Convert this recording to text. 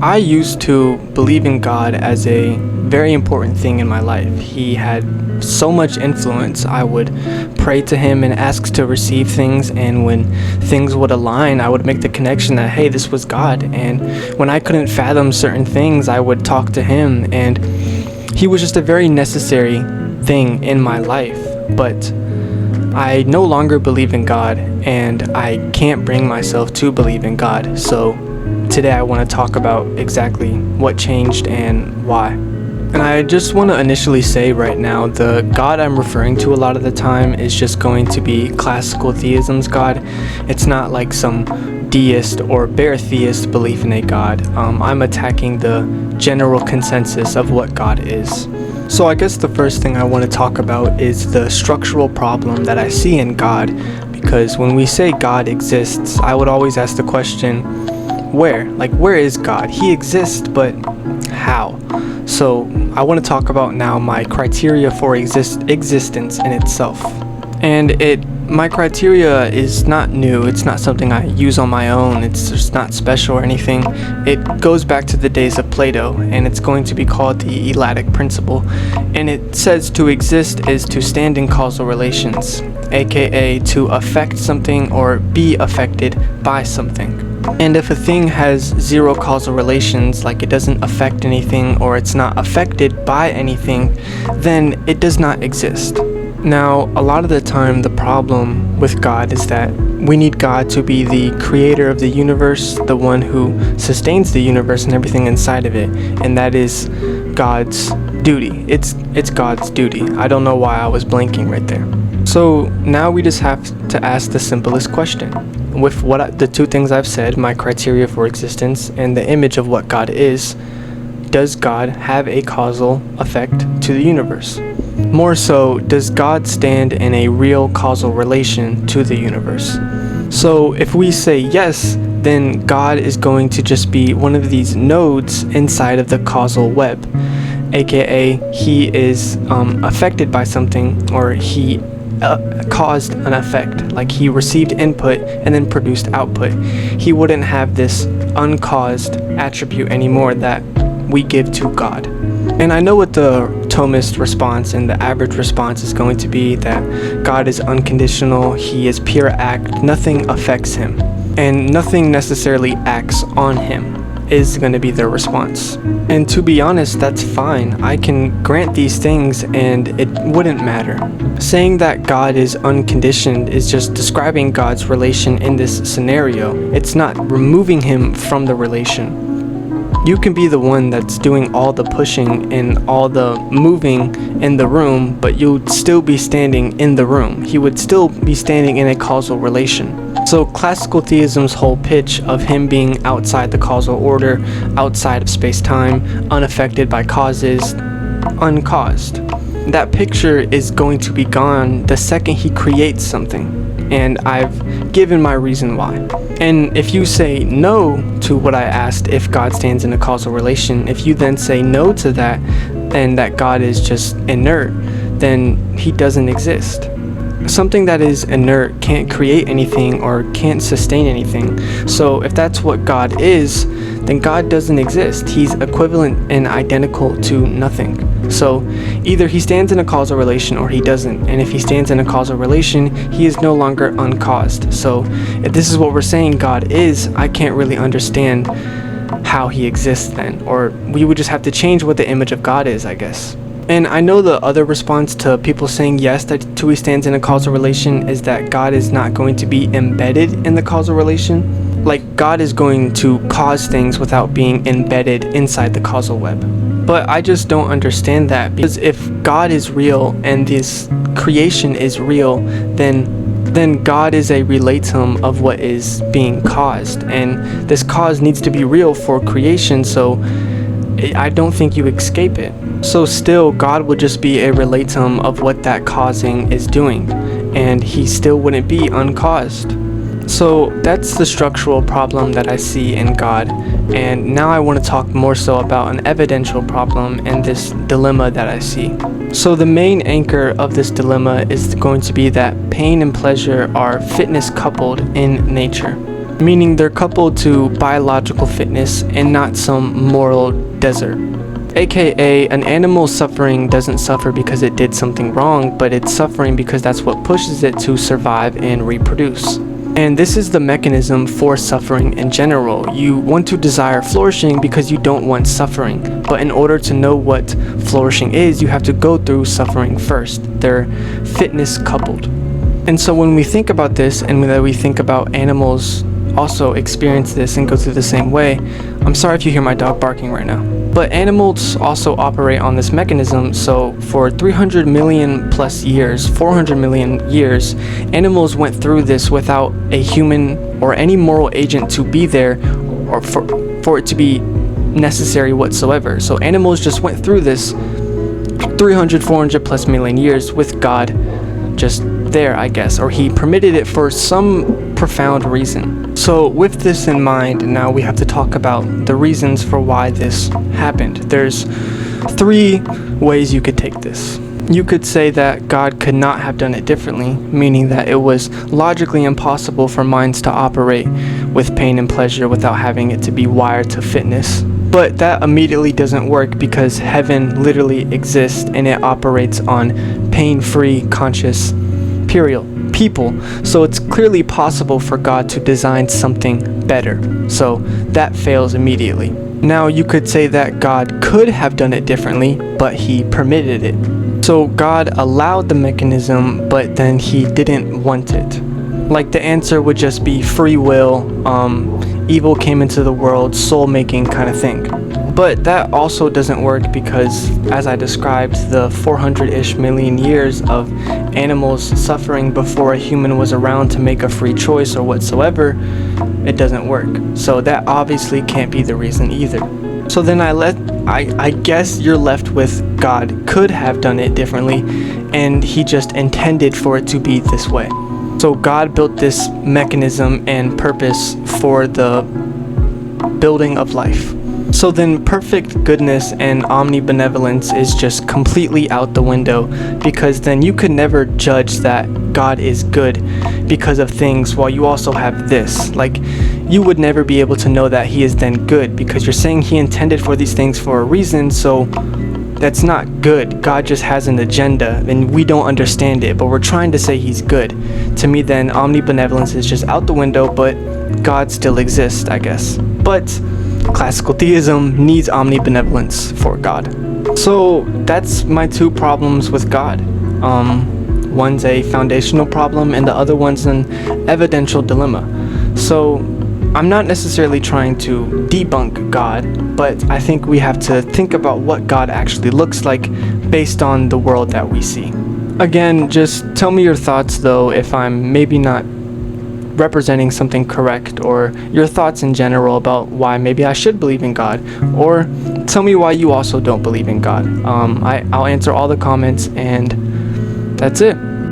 I used to believe in God as a very important thing in my life. He had so much influence. I would pray to him and ask to receive things, and when things would align, I would make the connection that, hey, this was God. And when I couldn't fathom certain things, I would talk to him, and he was just a very necessary thing in my life. But I no longer believe in God, and I can't bring myself to believe in God. So today I want to talk about exactly what changed and why. And I just want to initially say right now, the God I'm referring to a lot of the time is just going to be classical theism's God. It's not like some deist or bare theist belief in a God. I'm attacking the general consensus of what God is. So I guess the first thing I want to talk about is the structural problem that I see in God, because when we say God exists, I would always ask the question, where? Like, where is God? He exists, but how? So I want to talk about now my criteria for existence in itself. And my criteria is not new. It's not something I use on my own. It's just not special or anything. It goes back to the days of Plato, and it's going to be called the Eleatic Principle. And it says to exist is to stand in causal relations, aka to affect something or be affected by something. And if a thing has zero causal relations, like it doesn't affect anything or it's not affected by anything, then it does not exist. Now, a lot of the time, the problem with God is that we need God to be the creator of the universe, the one who sustains the universe and everything inside of it, and that is God's duty. It's God's duty. I don't know why I was blanking right there. So now we just have to ask the simplest question. With the two things I've said, my criteria for existence and the image of what God is, does God have a causal effect to the universe? More so, does God stand in a real causal relation to the universe? So if we say yes, then God is going to just be one of these nodes inside of the causal web, aka he is affected by something, or he caused an effect, like he received input and then produced output. He wouldn't have this uncaused attribute anymore that we give to God. And I know what the Thomist response and the average response is going to be, that God is unconditional, he is pure act, nothing affects him, and nothing necessarily acts on him, is going to be their response. And to be honest, that's fine. I can grant these things and it wouldn't matter. Saying that God is unconditioned is just describing God's relation in this scenario. It's not removing him from the relation. You can be the one that's doing all the pushing and all the moving in the room, but you'd still be standing in the room. He would still be standing in a causal relation. So classical theism's whole pitch of him being outside the causal order, outside of space-time, unaffected by causes, uncaused, that picture is going to be gone the second he creates something. And I've given my reason why. And if you say no to what I asked, if God stands in a causal relation, if you then say no to that, and that God is just inert, then he doesn't exist. Something that is inert can't create anything or can't sustain anything. So if that's what God is, then God doesn't exist. He's equivalent and identical to nothing. So either he stands in a causal relation or he doesn't. And if he stands in a causal relation, he is no longer uncaused. So if this is what we're saying God is, I can't really understand how he exists then. Or we would just have to change what the image of God is, I guess. And I know the other response to people saying yes, that he stands in a causal relation, is that God is not going to be embedded in the causal relation. Like, God is going to cause things without being embedded inside the causal web. But I just don't understand that, because if God is real and this creation is real, then God is a relatum of what is being caused. And this cause needs to be real for creation, so I don't think you escape it. So still, God would just be a relatum of what that causing is doing, and he still wouldn't be uncaused. So that's the structural problem that I see in God. And now I want to talk more so about an evidential problem and this dilemma that I see. So the main anchor of this dilemma is going to be that pain and pleasure are fitness coupled in nature. meaning they're coupled to biological fitness and not some moral desert. AKA, an animal suffering doesn't suffer because it did something wrong, but it's suffering because that's what pushes it to survive and reproduce. And this is the mechanism for suffering in general. You want to desire flourishing because you don't want suffering. But in order to know what flourishing is, you have to go through suffering first. They're fitness coupled. And so when we think about this, and when we think about animals also experience this and go through the same way, I'm sorry if you hear my dog barking right now. But animals also operate on this mechanism. So for 300 million plus years, 400 million years, animals went through this without a human or any moral agent to be there or for it to be necessary whatsoever. So animals just went through this 300, 400 plus million years with God just there, I guess, or he permitted it for some profound reason. So with this in mind, now we have to talk about the reasons for why this happened. There's 3 ways you could take this. You could say that God could not have done it differently, meaning that it was logically impossible for minds to operate with pain and pleasure without having it to be wired to fitness. But that immediately doesn't work because heaven literally exists and it operates on pain-free, conscious people. So it's clearly possible for God to design something better. So that fails immediately. Now you could say that God could have done it differently, but he permitted it. So God allowed the mechanism, but then he didn't want it. Like the answer would just be free will, evil came into the world, soul making kind of thing. But that also doesn't work because, as I described, the 400-ish million years of animals suffering before a human was around to make a free choice or whatsoever, it doesn't work. So that obviously can't be the reason either. So then I guess you're left with God could have done it differently, and he just intended for it to be this way. So God built this mechanism and purpose for the building of life. So then perfect goodness and omnibenevolence is just completely out the window, because then you could never judge that God is good because of things while you also have this. Like, you would never be able to know that he is then good because you're saying he intended for these things for a reason, so that's not good. God just has an agenda and we don't understand it, but we're trying to say he's good. To me then, omnibenevolence is just out the window, but God still exists, I guess. But classical theism needs omnibenevolence for God. So that's my 2 problems with God. One's a foundational problem and the other one's an evidential dilemma. So I'm not necessarily trying to debunk God, but I think we have to think about what God actually looks like based on the world that we see. Again, just tell me your thoughts though if I'm maybe not representing something correct, or your thoughts in general about why maybe I should believe in God, or tell me why you also don't believe in God. I'll answer all the comments, and that's it.